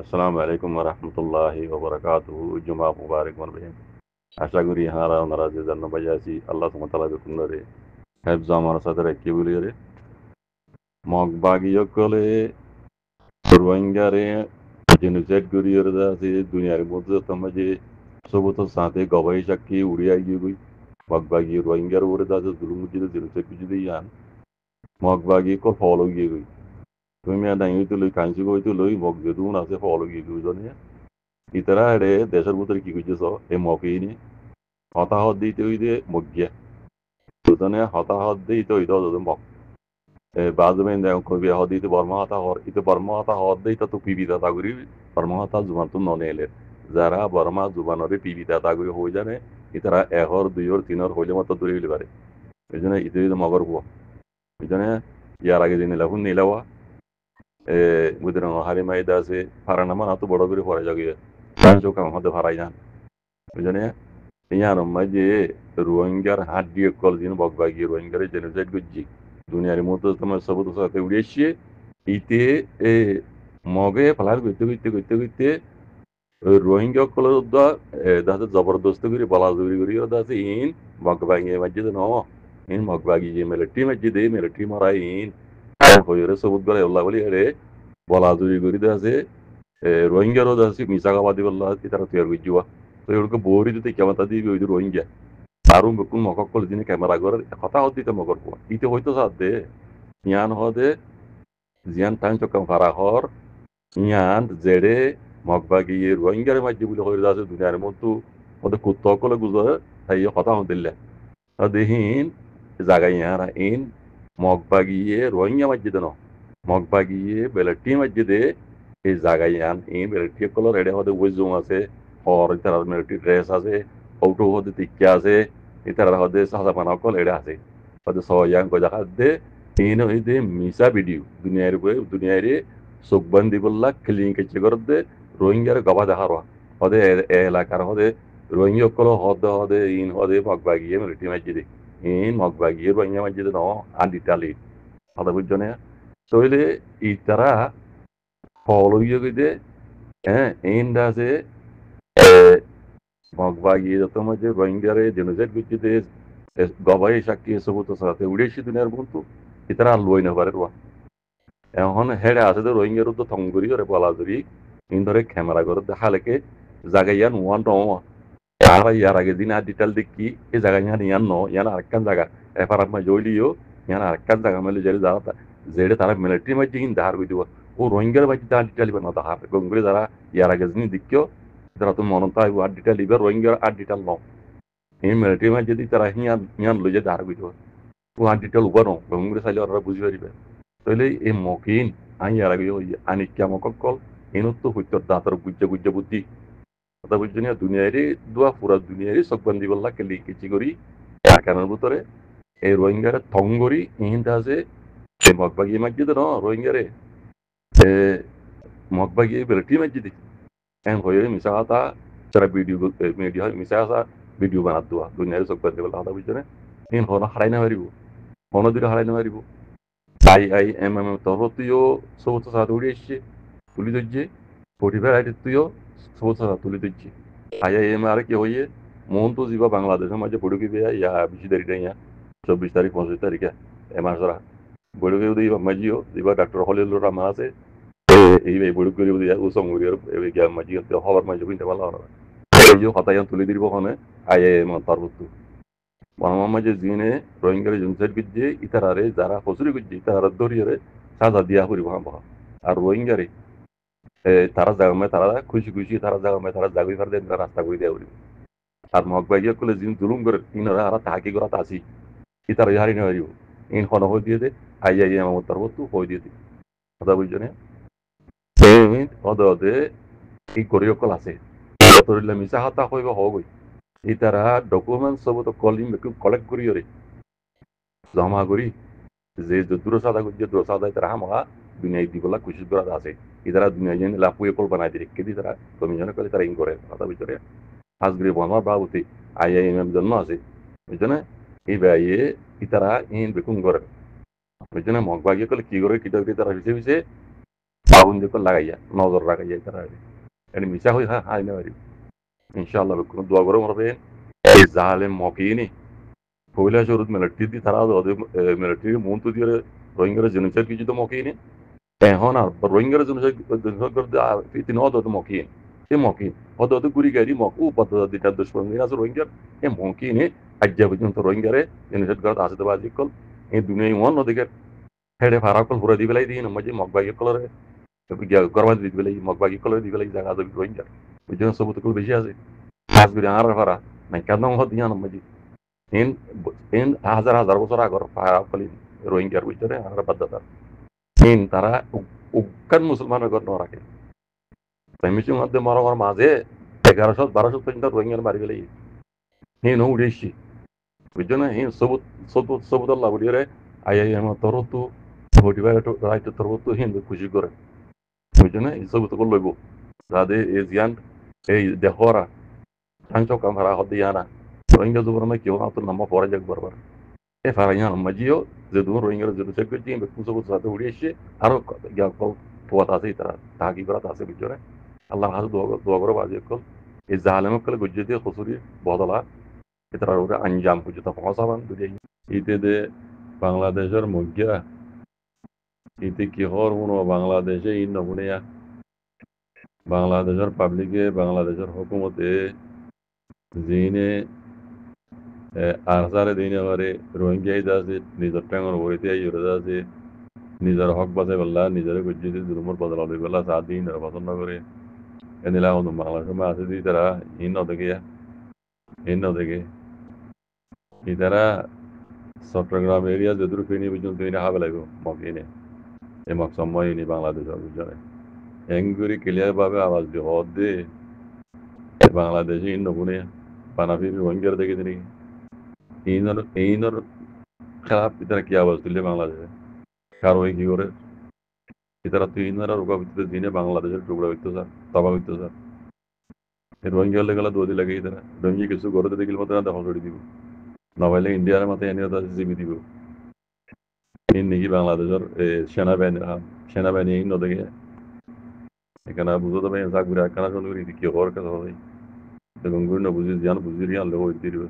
আসসালামু আলাইকুম রহমতুল্লাহি ওবরাকাতুহু জুমা মুবারক মানবেন আশা করি হারা ওনারা যে জন্য বাজে আছি আল্লাহ তোমার তালা বেকুন রে হেফজ আমার সাথে রেখে বলি রে মগ বাগিয়ে কলে রোহিঙ্গারে জেনোসাইড করিয়ে আছে দুনিয়ার মধ্যে তোমার যে সবুত সাথে গবাই সাক্ষী উড়িয়া গিয়ে গই মগ বাগিয়ে রোহিঙ্গার উপরে আছে জুলুম যদি জেনোসাইড যদি ইয়ান মগ বাগিয়ে কল ফলো গিয়ে গই তুমি ডাঙি হইতে লই কাঞ্চি হইতে লই মগ যেদুন আছে ফলো গিয়ে গই জনে ইতারা রে দেশের ভিতরে কি করতেছ এই মকিনি হতাহত দিতে হইতে মজ্ঞা দুজনে হতাহত দিতে হইতে দুজন মক বাজবেন দেখ কবি হদিতে বর্মহতা হর ইতে বর্মহতা হদ দিতে তো পিবিতা তাগুরি বর্মহতা জুবান তো ননে এলে যারা বর্মা জুবানরে পিবিতা তাগুরি হয়ে জানে ইতারা এহর দুইর তিনর হইলে মতো দূরে হইলে পারে এই জন্য ইতে মগর হুয়া এই জন্য ইয়ার আগে দিন লাগুন নিলাওয়া বুঝলেন হারি মাইদা আছে ফারানামা না তো বড় করে পরে যাগিয়ে চোখ আমাদের ফারাই যান এই জন্য ইয়ানো maje rohingya haddi kol din bogbagi rohingya genocide gujji duniyar motto tama sabuto sate udeshi ite moge falar গইতে রোহিঙ্গা কল দা দাতে জবরদস্ত করে বালাজুরি করি দাতে ইন মগবাগি মসজিদ ন ইন মগবাগি যে মিলিটারি মারা ইন হইরে সবুত গলে আল্লাহ বলি রে বালাজুরি করি দাতে রোহিঙ্গারও দাতে মিসাগাবাদি বল্লা তারা তৈরি গইজুয়া তো এগুলোকে বোরি দিতে কেমন দিবি ওই রোহিঙ্গা তারও বেকুন মককল দিনে ক্যামেরা করে কথা হতে মগর কোয়া ইতে হয়তো সাথে ইয়ান হদে জিয়ান টাইম চকাম ফারা হর ইয়ান জেডে মগবাগি রোহিঙ্গার মাঝে বলে হয়ে আছে দুনিয়ার মতো ওদের কুত্তকলে গুজরে তাই কথা হদিল্লা দেহিন জায়গা ইয়ারা ইন মগবাগিয়ে রোহিঙ্গা মাঝে দেন মগবাগিয়ে বেলটি মাঝে দে এই জায়গা ইয়ান ইন বেলটি কলর এডে হদে ওইজুম আছে হর তার মিলিটারি ড্রেস আছে auto hode tikkaase itara hode sahasa panakol eda ase hode soyan ko jakadde ino ide misa video duniyare subbandi bolla clean ke chegorde rohingya gaba daharo hode elakar hode rohingya kolo hode in hode magbagi military majide in magbagi rohingya majide no anditali hada bujjone soile itara follow yogide inda se মগবাগি তোমার যে রোহিঙ্গারে genocide গুজিতে Gavai সাক্ষী সবুত সাথে উড়েছি দুনিয়ার বন্ধু ইতারা লই না পারে রোয়া এখন হেডে আছে তো রোহিঙ্গার তো থঙ্গরি করে বলা ধরি ইন ধরে ক্যামেরা করে দেখা লেকে জায়গায় নোয়ান রওয়া আর ইয়ার আগে দিন আর ডিটেল দেখি এই জায়গায় ইয়ান ন ইয়ান আরেকখান জায়গা এফার আপনার জইলিও ইয়ান আরেকখান জায়গা মেলে জেলে যারা জেডে তারা মিলিটারি মাঝে কিন্তু দাহার করে দিব ও রোহিঙ্গার মাঝে দাহার ডিটেল না দাহার গঙ্গুরি যারা ইয়ার আগে দিন দেখিও তারা তো মনে হয় আর ডিটেল লিবে রোহিঙ্গার আর ডিটেল ন এই মিলিটারি মাঝে যদি তারা ইয়ান লই যে দাহার করে দিব ও আর ডিটেল উবার ন গঙ্গুরি চাইলে ওরা বুঝি পারিবে তাহলে এই মকিন আই ইয়ার আগে আনিকা মকল ইনত হইতর দাঁতর গুজ্জা বুদ্ধি কথা বুঝছি না দুনিয়ারই দোয়া পুরা দুনিয়ারই চকবন্দি বললা কেলি কিচি করি কারণের ভিতরে এই রোহিঙ্গারে থঙ্গরি ইহিনটা আছে সে মগবাগি মসজিদ ন রোহিঙ্গারে সে মগবাগি বেলটি মসজিদ এন হয়ে মিশা কথা যারা মিডিয়া মিশা আসা ভিডিও বানাত দোয়া দুনিয়ারে চকবন্দি বললা কথা বুঝছি না ইন হন হারাই না পারিব হন দুটো হারাই না পারিব এম তরফতিও সমস্ত সাথে উড়ে এসছে তুলি ধরছে পরিবার আইডি তুইও সমস্ত সাথে তুলি ধরছে এম আর কি হইয়ে মন তো যা বাংলাদেশের মাঝে পড়ুকি বেয়া ইয়া 20 তারিখ ইয়া 24 তারিখ 25 তারিখে এমার সারা বড়ুকে দিবা মাজিও দিবা ডাক্তার হলিল রামা আছে এই বড়ুক করে দিয়া উসং গরিয়র এই গিয়া মাজি হবার মাঝে কিনতে ভালো হবে এই যে কথা তুলি দিব ওখানে এম তরফতু বাংলা যে জিনে রোহিঙ্গার জনসাইড গিয়ে ইতারারে যারা হসুরি গিয়ে ইতারা দরিয়ারে সাজা দিয়া করিব আর রোহিঙ্গারে তারা জাগামে তারা খুশি তারা জাগামে তারা জাগি ফার দেন রাস্তা করে দেওয়া করিব আর মগবাইয়া করলে যিনি জুলুম করে ইনারা আর তাহাকি করা আসি ইতারা হারি না হারিব ইন হন হয়ে দিয়ে দে আমার তার তু হয়ে দিয়ে দে কথা বুঝছো না অদে এই করিয়কল আছে তরিলে মিশা হাতা হইব হগই ইতারা ডকুমেন্ট সব তো কলিং কালেক্ট করি জমা করি যে দূরসাদা করছে দূরসাদা তারা হামা দুনিয়ায় দিবলা কুশিস করা আছে ইতারা দুনিয়া জেনে লাপুয়ে কল বানাই দিয়ে রেখে তারা কমিশনে করে তারা ইন করে কথা বুঝছে আজগরি বনমার বাবুতে আইআইএম জন্ম আছে বুঝছো না এই বাইয়ে ইতারা ইন বেকুন করে বুঝছো না মগবাগিয়ে কলে কি করে কিতা তারা হিসেবে পাবন্দি করে লাগাইয়া নজর রাখাইয়া তারা এটা মিশা হয়ে হাই না পারি ইনশাআল্লাহ কোনো দোয়া করে মরবে এই জালেম মকিনি পহিলা শুরুত মিলিটারি দি তারা মিলিটারি মন তো দিয়ে রোহিঙ্গার জেনোসাইড কিছু তো মকিনি এখন আর রোহিঙ্গার জেনোসাইড করতে নদ মকিন এ মকিন অত গুড়ি গাড়ি মক ও পদ্ধতি দিটা দুশ্মন আছে রোহিঙ্গার এ মকিনে আজ্ঞা পর্যন্ত রোহিঙ্গারে জেনোসাইড করতে আসতে বাজি কল এই দুনিয়ায় মন ওদিকে হেডে ফারা কল ঘুরে দিবেলাই দিই নমাজি মগবাগি কলরে গরমা দি দিবেলাই মগবাগি কলরে দিবেলাই জায়গা আছে রোহিঙ্গার ওই জন্য সবুত কল বেশি আছে কাজ করে আর ফারা নাই কেন হত দিয়া নমাজি in হাজার বছর আগর পালি রোহিঙ্গার ভিতরে আর বাদ্দাতার in তারা উগ্গান মুসলমানের ঘর রাখে তাই মিশির মধ্যে মরমর মাঝে 1100-1200 পর্যন্ত রোহিঙ্গার মারি গেলে হিন উড়েছি বুঝছো না হিন সবুত আল্লাহ বলিয়ে আই আমার তরতু হটিবার রাইতে তরতু হিন্দু খুশি করে বুঝছো না এই সবুত করে লইব যাদের এই জিয়ান এই দেহরা সাংসব কামরা হতে জানা রোহিঙ্গা যুবরমে কেউ তো নাম পরে যাক বারবার এ ফারাইয়া মাজিও যে দূর রোহিঙ্গার যে সে করছি বেকুসো সাথে উড়িয়েছে আরো পোয়াত আছে তারা তাহাকি করা আছে ভিতরে আল্লাহ হাজু দোয়া করে বাজে কল এই জালেমক কলে গুজ্জে খসুরি বদলা এটার উপরে আঞ্জাম খুঁজে তো পৌঁছাবান দুই ইতে দে বাংলাদেশের মধ্যে ইতে কি হর কোনো বাংলাদেশে ইন নবুনিয়া বাংলাদেশের পাবলিকে বাংলাদেশের হুকুমতে জিনে আসারে দিনে করে রোহিঙ্গাই আছে নিজের টাঙ্গর বইতে আছে নিজের হক বাঁচাই পেলা নিজের গুজ্জিতে জুলুমর বদলা লই পেলা 7 দিন নির্বাচন করে এনিলা কোনো বাংলাদেশের মা আছে দিই তারা ইন দেখে ই তারা চট্টগ্রাম এরিয়া যদুর ফিনি পর্যন্ত এনে হাবে লাগবে মক এনে এই মক সময় এনে বাংলাদেশের বুঝলে এঙ্গুরি ক্লিয়ার ভাবে আওয়াজ দিয়ে হদ দে বাংলাদেশে ইন নবুনে পানাফির রোহিঙ্গার দেখে তিনি এইনর খারাপ ইতারা কি আওয়াজ তুললে বাংলাদেশে কারো কি করে ইতারা তুই ইনারা রোগা ভিত্তিতে দিনে বাংলাদেশের টুকরা হইতো স্যার তবা হইতো স্যার রোহিঙ্গা হলে গেলে দোদি লাগে ইতারা রোহিঙ্গি কিছু ঘরে দেখলে মতো না দেখা ছড়ি দিব নবাইলে ইন্ডিয়ার মতো এনে জিবি দিব ইন নাকি বাংলাদেশের সেনাবাহিনী এই নদীকে এখানে বুঝতে পারি চাকরি একখানা শুনবি কি হওয়ার কথা হয় গঙ্গুর না বুঝি জান বুঝি রিয়ান লোক হইতে দিবে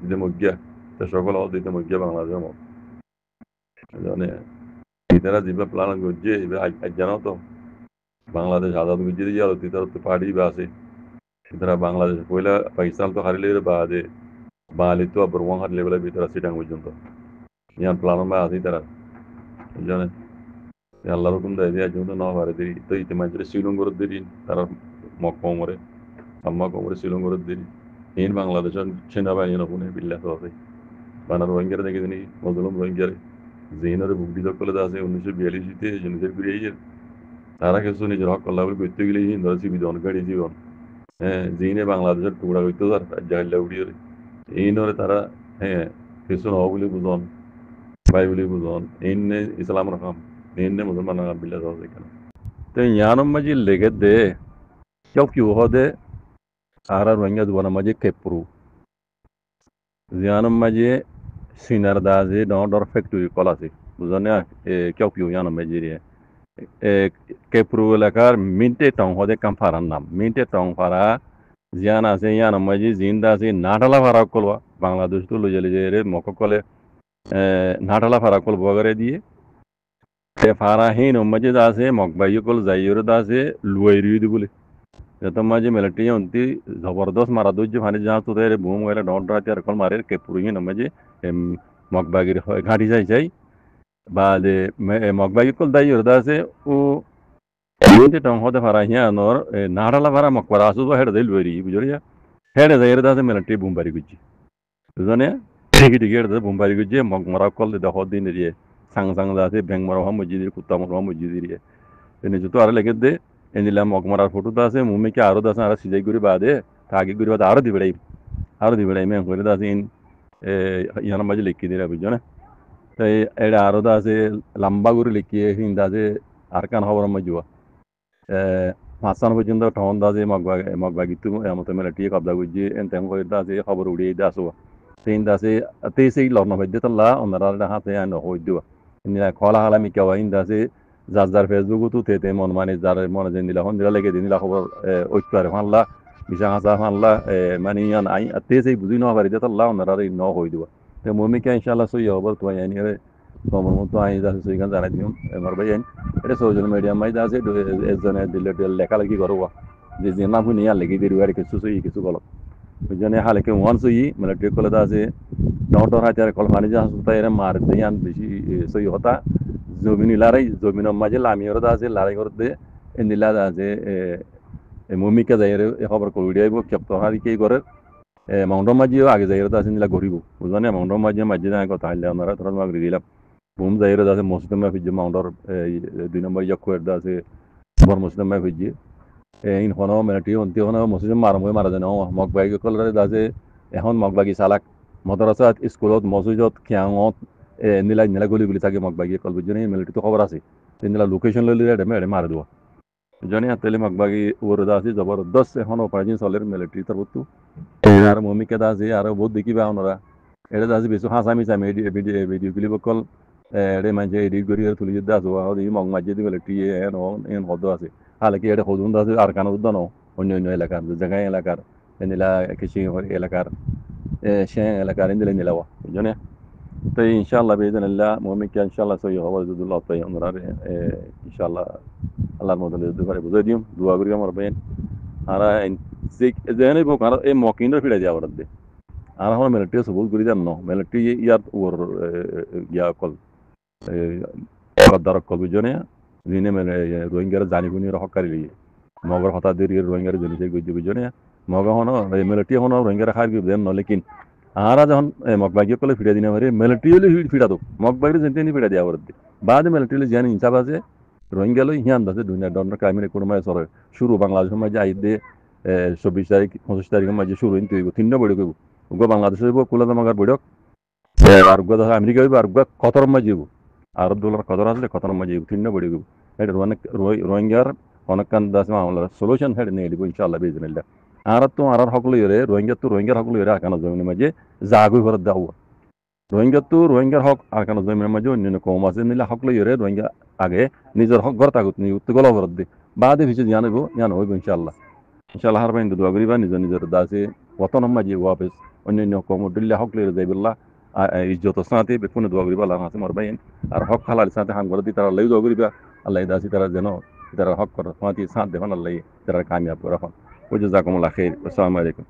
দিতে মজ্ঞা তা সকল হল দিতে মজ্ঞা বাংলাদেশের মত জানে ইতারা যেভাবে প্লান করছে আজ জানো তো বাংলাদেশ আজাদ বুঝিয়ে দিয়ে আলো তিতার তো পার্টি বা আছে ইতারা বাংলাদেশ পয়লা পাকিস্তান তো হারিলে বাদে বাঙালি তো আবার ওয়াং হারলে বেলা ভিতরে সিটাং পর্যন্ত ইয়ান প্লান বা আছে তারা জানে আল্লাহর হুকুম দেয় দিয়ে আজ না পারে দেরি তো ইতিমধ্যে শ্রীলঙ্কার দেরি তারা মক্কমরে আম্মা কমরে শ্রীলঙ্কার দেরি এই বাংলাদেশের সেনাবাহিনী নপুনে বিল্লাহ আছে বানার রোহিঙ্গারে দেখে তিনি মজলুম রোহিঙ্গারে জিহিনারে বুক বিজয় করে আছে 1942-তে জেনোসাইড করে তারা কিছু নিজের হক কল্লা বলে করতে গেলে ধরে জীবন গাড়ি জীবন হ্যাঁ জিনে বাংলাদেশের টুকরা করতে তার জাহিল্লা উড়িয়ে এই নরে তারা হ্যাঁ কিছু নহ বলে বুঝন ভাই বলে বুঝন এই ইসলাম রকম এই মুসলমান বিল্লাহ আছে এখানে তো ইয়ানম মাঝি লেগে দে কেউ হদে আর রোহিঙ্গা দুবানা মাঝে কেপরু জিয়ানম মাঝে সিনার দাজে ডর ফ্যাক্টরি কল আছে বুঝনে কেউ ইয়ানম মাঝে রে কেপরু এলাকার মিন্টে টং হদে কাম ফারার নাম মিন্টে টং ফারা জিয়ান আছে ইয়ানম মাঝে জিন্দা আছে নাটালা ফারা কলবা বাংলাদেশ তো লইলে যে রে মক কলে নাটালা ফারা কল বগরে দিয়ে ফারা হিন মাঝে আছে মকবাই কল যাইয়র আছে লুয়াইরি দি বলে तो माजे मिलिट्री होती जबरदस्त मारा दो फानी जहाँ तो तेरे बूम गए डॉट ड्रा त्यार कल मारे के पूरी न मजे मकबागिर घाटी जाई बाद मकबागिर कल दाई और दासे वो ये टंग होते फारा हिया नोर नाड़ाला फारा मकबरा आसु तो हेड दे लुरी बुझरिया हेड जाई दासे मिलिट्री बूम बारी गुजी बुझने ठीक ठीक हेड बूम बारी गुजी मकमरा कल दे हो दिन रे सांग दासे बेंग मरा हम मुजी कुत्ता मरा हम मुजी रे ने जो तो आरे लगे दे এনিলাম মকমারার ফটোটা আছে মুমিকে আরো দাস আর সিজাই করে বাদে তাকে করে বাদে আরো দিবেড়াই মে করে দাস ইন ইয়ানা মাঝে লিখি দিরা বুঝছো না তাই এটা আরো দা আছে লম্বা করে লিখিয়ে হিন দাসে আর কান খবর মজুয়া মাসান পর্যন্ত ঠন দাসে মকবা গিতু এমত মেলাটি কবদা গুজি এনতেম করে দাসে খবর উড়িয়ে দাসো তিন দাসে তেই সেই লর্ন হইতে তাল্লা ওনারা হাতে আনো হই দিবা ইনিলা খলা হালা মিকা ওয়াইন দাসে যার যার ফেসবুকও তে মন মানে যার মনে যেন দিলা হন দিলা লেগে দিলা খবর ঐক্য আর ফানলা বিশা হাসা ফানলা মানে ইয়ান আই তে সেই বুঝি ন পারি দিতা আল্লাহ ওনারা ন হই দিবা তে মমিকে ইনশাআল্লাহ সই হবো তো আইনি তোমার মতো আই যা সই গান জানাই দিম আমার ভাই এটা সোশ্যাল মিডিয়া মাই আছে এজনে দিলে লেখালেখি করো যে যে না শুনি আর লেগে দিই আর কিছু সই কিছু গলত ওইজনে হালেকে ওয়ান সই মানে ট্রেক কলে আছে ডর হাতে কল পানি যা হাসপাতাল এর মার দিয়ান বেশি সই হতা জমিনি লারাই জমিনের মাঝে লামিয়র আছে লারাই করতে এনিলা আছে মমিকা যাই খবর কোভিড আইব কেপ্ত হারি কে করে মাউন্টর মাঝিও আগে যাই আছে নিলা গরিব বুঝানে মাউন্টর মাঝে মাঝে না কথা হাইলে ওনারা তোরা মাগরি দিলাম বুম যাই আছে মসজিদ মা ফিজে মাউন্টর 2 নম্বর ইয়াক কোয়ের আছে বর মসজিদ মা ফিজে ইন হনো মেটি অন্তি হনো মসজিদ মারা জানো মগ বাই কলরে আছে এখন মগ বাগি চালাক মদরাসাত স্কুলত মসজিদত খিয়াঙত নীলা নীলা গলি থাকে মগ বাগি কল বুঝনে মিলিটারি তো খবর আছে নীলা লোকেশন লইলে এটা মারা দেওয়া জনে হাতেলে মগ বাগি ওরদা আছে জবরদস্ত এখন অপারেশন চলের মিলিটারি তরফতো আর মমিকা দা আছে আর বহুত দেখিবা ওনারা এটা আছে বেশি হাসামি চামি ভিডিও ক্লিপ কল এটা মাঝে এডিট করি তুলি যা আছে এই মগ মাঝে দি মিলিটারি এন হদ আছে হালাকি এটা হদুন আছে আর কানো উদ্যান অন্য অন্য এলাকার জায়গায় এলাকার নীলা কৃষি এলাকার সে এলাকার নীলা নীলাওয়া বুঝনে তো ইনশাআল্লাহ বেদিনাল্লাহ মুমিনকে ইনশাআল্লাহ সহি হওয়া যদুল্লাহ তাই আমরা ইনশাআল্লাহ আল্লাহর মধ্যে যদি পারে বুঝাই দিম দোয়া করি আমার বেন আর যেনে বক আর এই মকিনর ফিরে যাওয়া দে আর আমার মিলিটারি সবুল করি জান ন মিলিটারি ইয়াত ওর ইয়া কল কদ্দারক কল বুঝনে দিনে মানে রোহিঙ্গার জানি গুনি হকারি লিয়ে মগর হতা দেরি রোহিঙ্গার জনি যাই গুজি বুঝনে মগ হন মিলিটারি হন রোহিঙ্গার খার কি দেন ন লেকিন আরা যখন মগবাগিয়ে কলে ফিরে দিনে পারে মিলিটারি ফিরা দো মগবাগির যেতে ফিরা দেওয়া পারে বাদ মিলিটারি জানি হিসাব আছে রোহিঙ্গা লই হিয়ান আছে দুনিয়া ডন ক্রাইমের কোনো মাঝে সরে শুরু বাংলাদেশের মাঝে আইদে 24 তারিখ 25 তারিখের মাঝে শুরু হইতে হইব 3 বড় কইব উগো বাংলাদেশে হইব কুলাদা মাগার বড়ক আর উগো আমেরিকা হইব আর উগো কতর মাঝে হইব আরব ডলার কতর আসলে কতর মাঝে হইব 3 বড় কইব এটা অনেক রোহিঙ্গার অনেকখান দাস মামলার সলিউশন হেড নিয়ে দিব ইনশাআল্লাহ বিজনিল্লাহ আর তো আর হকল ইরে রোহিঙ্গা তো রোহিঙ্গার হকল ইরে আকানো জমিনের মাঝে জাগুই ঘর দাও রোহিঙ্গা তো রোহিঙ্গার হক আকানো জমিনের মাঝে অন্যান্য কম আছে নিলে হকল ইরে রোহিঙ্গা আগে নিজের হক ঘর তাগুত নি উত্ত গলা ঘর দে বাদে কিছু জানাইব জানো হইব ইনশাআল্লাহ ইনশাআল্লাহ হার বাইন দোয়া করিবা নিজ নিজের দাসে ওতন মাঝে ওয়াপস অন্যান্য কম দিল্লা হকল ইরে যাইবিল্লাহ ইজ্জত সাথে বেকুনে দোয়া করিবা আল্লাহ হাসে মর বাইন আর হক হালাল সাথে হাম করে দি তারা লই দোয়া করিবা আল্লাহ দাসি তারা যেন তারা হক করে সাথে সাথ দেখুন আল্লাহ তারা কামিয়াব রাখুন ওই জাজাকুমুল্লাহ খাইর আসসালামু আলাইকুম